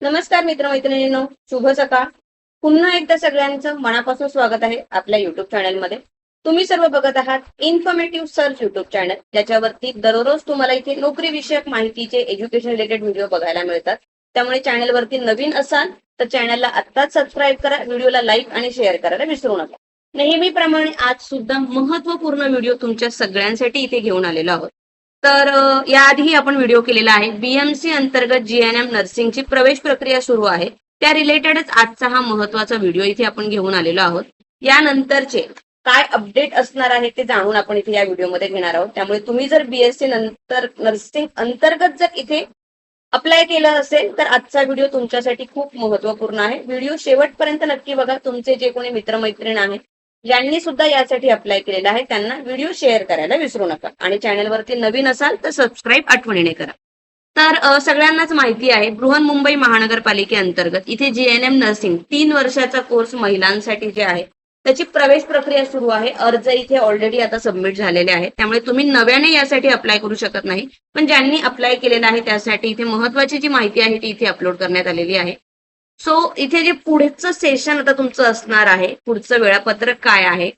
नमस्कार मित्रमैत्रिणींनो, शुभ सकाळ. पुन्हा एकदा सगळ्यांचं मनापासून स्वागत आहे आपल्या युट्यूब चॅनलमध्ये. तुम्ही सर्व बघत आहात इन्फॉर्मेटिव्ह सर्च युट्यूब चॅनल, ज्याच्यावरती दररोज तुम्हाला इथे नोकरी विषयक माहितीचे एज्युकेशन रिलेटेड व्हिडिओ बघायला मिळतात. त्यामुळे चॅनलवरती नवीन असाल तर चॅनलला आत्ताच सबस्क्राईब करा, व्हिडिओला लाईक आणि शेअर करायला विसरू नका. नेहमीप्रमाणे आज सुद्धा महत्वपूर्ण व्हिडिओ तुमच्या सगळ्यांसाठी इथे घेऊन आलेलो आहोत. तर याआधीही आपण व्हिडिओ केलेला आहे. बीएमसी अंतर्गत जीएनएम नर्सिंगची प्रवेश प्रक्रिया सुरू आहे, त्या रिलेटेडच आजचा हा महत्वाचा व्हिडिओ इथे आपण घेऊन आलेलो आहोत. यानंतरचे काय अपडेट असणार आहे ते जाणून आपण इथे या व्हिडिओमध्ये घेणार आहोत. त्यामुळे तुम्ही जर बीएससी नंतर नर्सिंग अंतर्गत जर इथे अप्लाय केलं असेल तर आजचा व्हिडिओ तुमच्यासाठी खूप महत्वपूर्ण आहे. व्हिडिओ शेवटपर्यंत नक्की बघा. तुमचे जे कोणी मित्रमैत्रीण आहेत ज्यांनी सुद्धा यासाठी अप्लाय केलेला आहे त्यांना व्हिडिओ शेअर करायला विसरू नका. आणि चॅनलवरती नवीन असाल तर सबस्क्राईब आठवणीने करा. तर सगळ्यांनाच माहिती आहे, बृहन्मुंबई महानगरपालिकेअंतर्गत इथे जीएनएम नर्सिंग 3 वर्षाचा कोर्स महिलांसाठी जे आहे त्याची प्रवेश प्रक्रिया सुरू आहे. अर्ज इथे ऑलरेडी आता सबमिट झालेले आहेत, त्यामुळे तुम्ही नव्याने यासाठी अप्लाय करू शकत नाही. पण ज्यांनी अप्लाय केलेलं आहे त्यासाठी इथे महत्वाची जी माहिती आहे ती इथे अपलोड करण्यात आलेली आहे. सो इथे जे पुढचं सेशन आता तुमचं असणार आहे, पुढचं वेळापत्रक काय आहे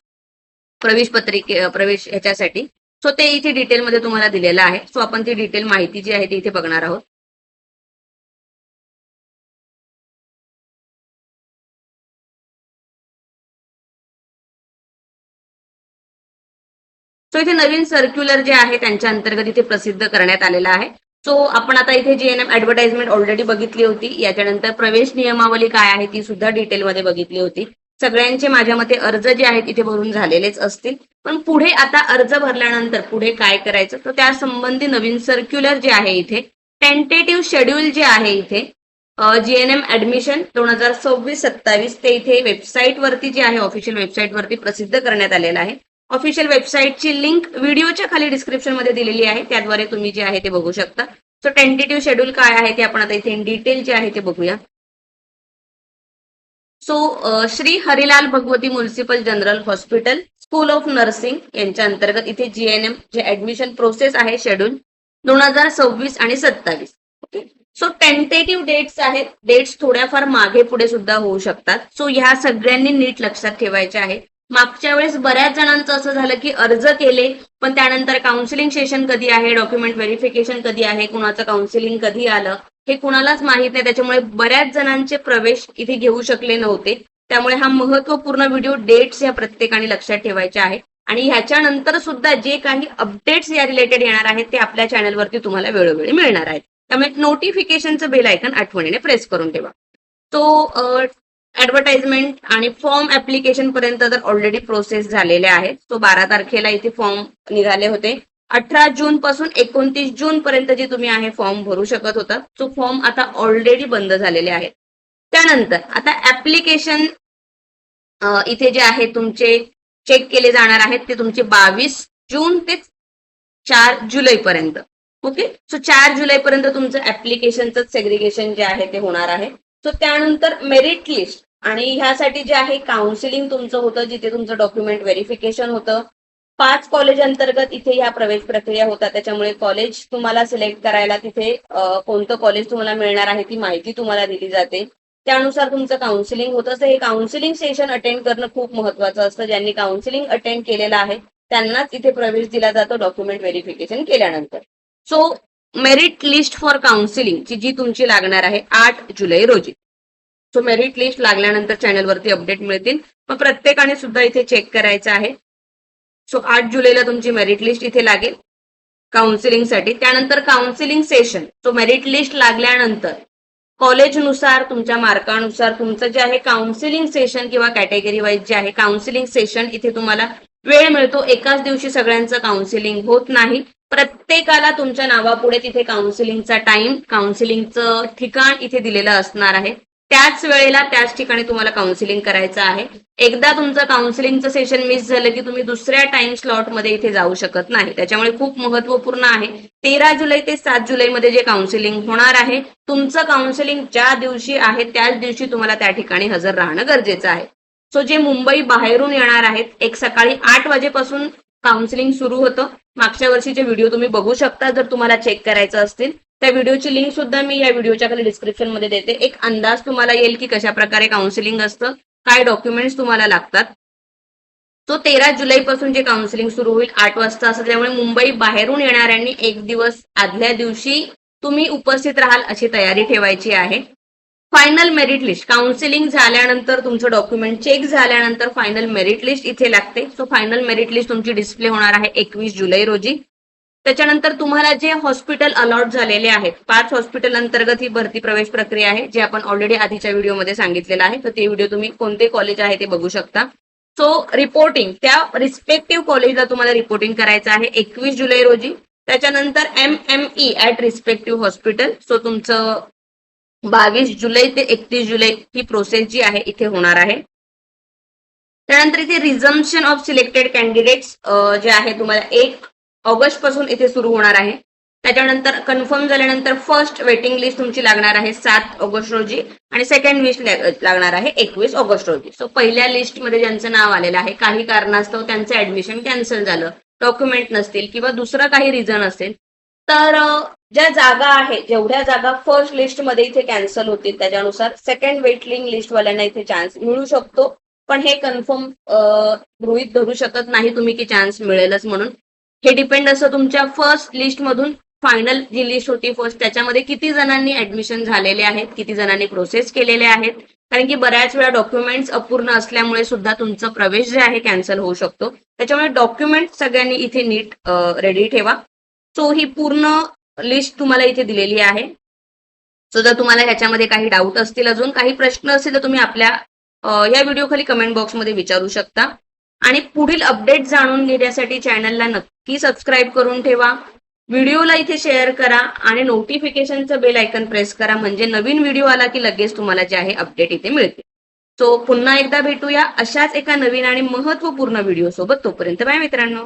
प्रवेश ह्याच्यासाठी, सो ते इथे डिटेलमध्ये तुम्हाला दिलेलं आहे. सो आपण ती डिटेल माहिती जी आहे ती इथे बघणार आहोत. सो इथे नवीन सर्क्युलर जे आहे त्यांच्या अंतर्गत इथे प्रसिद्ध करण्यात आलेला आहे. सो आपण आता इथे जीएनएम ऍडव्हर्टाइजमेंट ऑलरेडी बघितली होती. याच्यानंतर प्रवेश नियमावली काय आहे ती सुद्धा डिटेलमध्ये बघितली होती. सगळ्यांचे माझ्या मते अर्ज जे आहेत इथे भरून झालेलेच असतील. पण पुढे आता अर्ज भरल्यानंतर पुढे काय करायचं तर त्या संबंधी नवीन सर्क्युलर जे आहे इथे टेंटेटिव्ह शेड्यूल जे आहे इथे जीएनएम ऍडमिशन 2026-27 ते इथे वेबसाईट वरती जे आहे ऑफिशियल वेबसाईट वरती प्रसिद्ध करण्यात आलेलं आहे. ऑफिशियल वेबसाईटची लिंक व्हिडिओच्या खाली डिस्क्रिप्शन मध्ये दिलेली आहे, त्याद्वारे तुम्ही जे आहे ते बघू शकता. सो टेंटेटिव्ह शेड्यूल काय आहे ते आपण आता इथे इन डिटेल जे आहे ते बघूया. So Shri Harilal Bhagwati municipal general hospital school of nursing यांच्या अंतर्गत इथे जीएनएम जे ऍडमिशन प्रोसेस आहे शेड्यूल 2026 आणि 27. ओके. सो टेंटेटिव्ह डेट्स आहेत, डेट्स थोड्याफार मागे पुढे सुद्धा होऊ शकतात. सो ह्या सगळ्यांनी नीट लक्षात ठेवायचे आहे. मागच्या वेळेस बऱ्याच जणांचं असं झालं की अर्ज केले पण त्यानंतर काउन्सिलिंग सेशन कधी आहे, डॉक्युमेंट व्हेरिफिकेशन कधी आहे, कुणाचं काउन्सिलिंग कधी आलं हे कुणालाच माहित नाही. त्याच्यामुळे बऱ्याच जणांचे प्रवेश इथे घेऊ शकले नव्हते. त्यामुळे हा महत्वपूर्ण व्हिडिओ डेट्स या प्रत्येकाने लक्षात ठेवायचे आहे. आणि ह्याच्यानंतर सुद्धा जे काही अपडेट्स या रिलेटेड येणार आहेत ते आपल्या चॅनलवरती तुम्हाला वेळोवेळी मिळणार आहेत. त्यामुळे नोटिफिकेशनचं बेल आयकन आठवणीने प्रेस करून ठेवा. तो ऍडव्हर्टाइजमेंट आणि फॉर्म ऍप्लिकेशन पर्यंत तर ऑलरेडी प्रोसेस झालेले आहेत. तो 12 तारखेला इथे फॉर्म निघाले होते. 18 जून पासून 29 जून पर्यंत जे तुम्ही आहे फॉर्म भरू शकत होता, तो फॉर्म आता ऑलरेडी बंद झालेले आहेत. त्यानंतर आता ऍप्लिकेशन इथे जे आहे तुमचे चेक केले जाणार आहेत ते तुमचे 22 जून ते 4 जुलै पर्यंत. ओके. सो 4 जुलै पर्यंत तुमचं ऍप्लिकेशनचं सेग्रिगेशन जे आहे ते होणार आहे. सो त्यानंतर मेरिट लिस्ट आणि ह्यासाठी जे आहे काउन्सिलिंग तुमचं होतं, जिथे तुमचं डॉक्युमेंट व्हेरिफिकेशन होतं. 5 कॉलेज अंतर्गत इथे ह्या प्रवेश प्रक्रिया होतात. त्याच्यामुळे कॉलेज तुम्हाला सिलेक्ट करायला तिथे कोणतं कॉलेज तुम्हाला मिळणार आहे ती माहिती तुम्हाला दिली जाते. त्यानुसार तुमचं काउन्सिलिंग होतं. असं हे काउन्सिलिंग सेशन अटेंड करणं खूप महत्वाचं असतं. ज्यांनी काउन्सिलिंग अटेंड केलेलं आहे त्यांनाच इथे प्रवेश दिला जातो डॉक्युमेंट व्हेरिफिकेशन केल्यानंतर. So merit list for counselling जी तुमची लागणार आहे 8 जुलै रोजी. सो मेरिट लिस्ट लागल्यानंतर चॅनलवरती अपडेट मिळतील. मग प्रत्येकाने सुद्धा इथे चेक करायचं आहे. सो 8 जुलैला तुमची मेरिट लिस्ट इथे लागेल काउन्सिलिंगसाठी. त्यानंतर counselling session. So merit list लागल्यानंतर कॉलेजनुसार तुमच्या मार्कानुसार तुमचं जे आहे काउन्सिलिंग सेशन किंवा कॅटेगरी वाईज जे आहे काउन्सिलिंग सेशन इथे तुम्हाला वेळ मिळतो. एकाच दिवशी सगळ्यांचं काउन्सिलिंग होत नाही. प्रत्येकाला तुमच्या नावापुढे तिथे काउन्सिलिंगचा टाइम, काउन्सिलिंगचं ठिकाण इथे दिलेलं असणार आहे. त्याच वेळेला त्याच ठिकाणी तुम्हाला काउन्सिलिंग करायचं आहे. एकदा तुमचं काउन्सिलिंगचं सेशन मिस झालं की तुम्ही दुसऱ्या टाइम स्लॉटमध्ये इथे जाऊ शकत नाही. त्याच्यामुळे खूप महत्वपूर्ण आहे. 13 जुलै ते 7 जुलैमध्ये जे काउन्सिलिंग होणार आहे, तुमचं काउन्सिलिंग ज्या दिवशी आहे त्याच दिवशी तुम्हाला त्या ठिकाणी हजर राहणं गरजेचं आहे. सो जे मुंबई बाहेरून येणार आहेत, एक सकाळी 8 वाजेपासून काउन्सिलिंग सुरू होतं. मागच्या वर्षीचे व्हिडिओ तुम्ही बघू शकता जर तुम्हाला चेक करायचं असतील. त्या व्हिडिओची लिंक सुद्धा मी या व्हिडिओच्या खाली डिस्क्रिप्शन मध्ये देते. एक अंदाज तुम्हाला येईल की कशा प्रकारे काउन्सिलिंग असतं, काय डॉक्युमेंट्स तुम्हाला लागतात. तो 13 जुलैपासून जे काउन्सिलिंग सुरू होईल 8 वाजता असल्यामुळे मुंबई बाहेरून येणाऱ्यांनी एक दिवस आदल्या दिवशी तुम्ही उपस्थित राहाल अशी तयारी ठेवायची आहे. फायनल मेरिट लिस्ट काउन्सिलिंग झाल्यानंतर तुमचं डॉक्युमेंट चेक झाल्यानंतर फायनल मेरिट लिस्ट इथे लागते. सो फायनल मेरिट लिस्ट तुमची डिस्प्ले होणार आहे 21 जुलै रोजी. त्याच्यानंतर तुम्हाला जे हॉस्पिटल अलॉट झालेले आहेत, 5 हॉस्पिटल अंतर्गत ही भरती प्रवेश प्रक्रिया आहे, जे आपण ऑलरेडी आधीच्या व्हिडिओमध्ये सांगितलेलं आहे. तर ते व्हिडिओ तुम्ही कोणते कॉलेज आहे ते बघू शकता. सो रिपोर्टिंग त्या रिस्पेक्टिव्ह कॉलेजला तुम्हाला रिपोर्टिंग करायचं आहे 21 जुलै रोजी. त्याच्यानंतर MME at respective hospital. So तुमचं 22 जुलै ते 31 जुलै ही प्रोसेस जी आहे इथे होणार आहे. त्यानंतर इथे रिझम्पशन ऑफ सिलेक्टेड कॅन्डिडेट्स जे आहे तुम्हाला 1 ऑगस्ट पासून इथे सुरू होणार आहे. त्याच्यानंतर कन्फर्म झाल्यानंतर फर्स्ट वेटिंग लिस्ट तुमची लागणार आहे 7 ऑगस्ट रोजी आणि सेकंड लिस्ट लागणार आहे 21 ऑगस्ट रोजी. सो पहिल्या लिस्टमध्ये ज्यांचं नाव आलेलं आहे, काही कारणास्तव त्यांचं ऍडमिशन कॅन्सल झालं, डॉक्युमेंट नसतील किंवा दुसरं काही रिझन असेल, तर ज्या जागा आहे, जेवढ्या जागा फर्स्ट लिस्ट मध्ये इथे कॅन्सल होतील त्याच्यानुसार सेकंड वेटिंग लिस्ट वाल्यांना इथे चान्स मिळू शकतो. पण हे कन्फर्म गृहीत धरू शकत नाही तुम्ही की चान्स मिळेलच म्हणून. हे डिपेंड असं तुमच्या फर्स्ट लिस्ट मधून फायनल जी लिस्ट होती फर्स्ट, त्याच्यामध्ये किती जणांनी ऍडमिशन झालेले आहेत, किती जणांनी प्रोसेस केलेले आहेत. कारण की बऱ्याच वेळा डॉक्युमेंट्स अपूर्ण असल्यामुळे सुद्धा तुमचा प्रवेश जे आहे कॅन्सल होऊ शकतो. त्याच्यामुळे डॉक्युमेंट सगळ्यांनी इथे नीट रेडी ठेवा. सो ही पूर्ण लिस्ट तुम्हाला इथे दिलेली आहे. सो जर तुम्हाला ह्याच्यामध्ये काही डाऊट असतील, अजून काही प्रश्न असतील तर तुम्ही आपल्या या व्हिडिओ खाली कमेंट बॉक्समध्ये विचारू शकता. आणि पुढील अपडेट जाणून घेण्यासाठी चॅनलला नक्की सबस्क्राईब करून ठेवा. व्हिडिओला इथे शेअर करा आणि नोटिफिकेशनचं बेल आयकन प्रेस करा, म्हणजे नवीन व्हिडिओ आला की लगेच तुम्हाला जे आहे अपडेट इथे मिळते. सो पुन्हा एकदा भेटूया अशाच एका नवीन आणि महत्वपूर्ण व्हिडिओ सोबत. तोपर्यंत बाय मित्रांनो.